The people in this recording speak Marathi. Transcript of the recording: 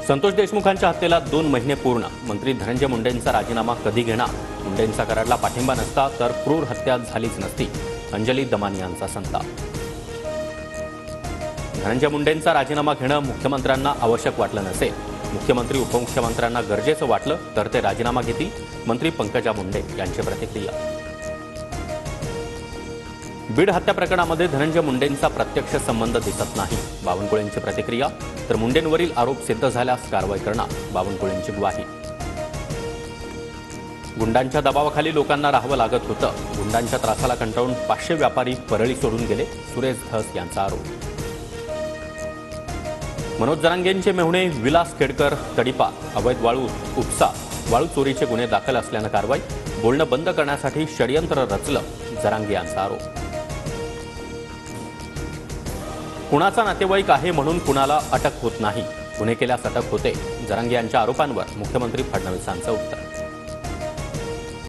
संतोष देशमुखांच्या हत्येला 2 महिने पूर्ण. मंत्री धनंजय मुंडेंचा राजीनामा कधी घेणार? मुंडेंचा करारला पाठिंबा नसता तर क्रूर हत्या झालीच नसती. अंजली दमानी यांचा संताप. धनंजय मुंडेंचा राजीनामा घेणं मुख्यमंत्र्यांना आवश्यक वाटलं नसेल. मुख्यमंत्री उपमुख्यमंत्र्यांना गरजेचं वाटलं तर ते राजीनामा घेतील. मंत्री पंकजा मुंडे यांची प्रतिक्रिया. बीड हत्या प्रकरणामध्ये धनंजय मुंडेंचा प्रत्यक्ष संबंध दिसत नाही. बावनकुळेंची प्रतिक्रिया. तर मुंडेंवरील आरोप सिद्ध झाल्यास कारवाई करणार. बावनकुळेंची ग्वाही. गुंडांच्या दबावाखाली लोकांना राहावं लागत होतं. गुंडांच्या त्रासाला कंटाळून 500 व्यापारी परळी सोडून गेले. सुरेश धस यांचा आरोप. मनोज जरांगेंचे मेहुणे विलास खेडकर तडीपार. अवैध वाळू उपसा वाळू चोरीचे गुन्हे दाखल असल्यानं कारवाई. बोलणं बंद करण्यासाठी षडयंत्र रचलं. जरांगे यांचा आरोप. कुणाचा नातेवाईक आहे म्हणून कुणाला अटक होत नाही. गुन्हे केल्यास अटक होते. जरांगे यांच्या आरोपांवर मुख्यमंत्री फडणवीसांचं उत्तर.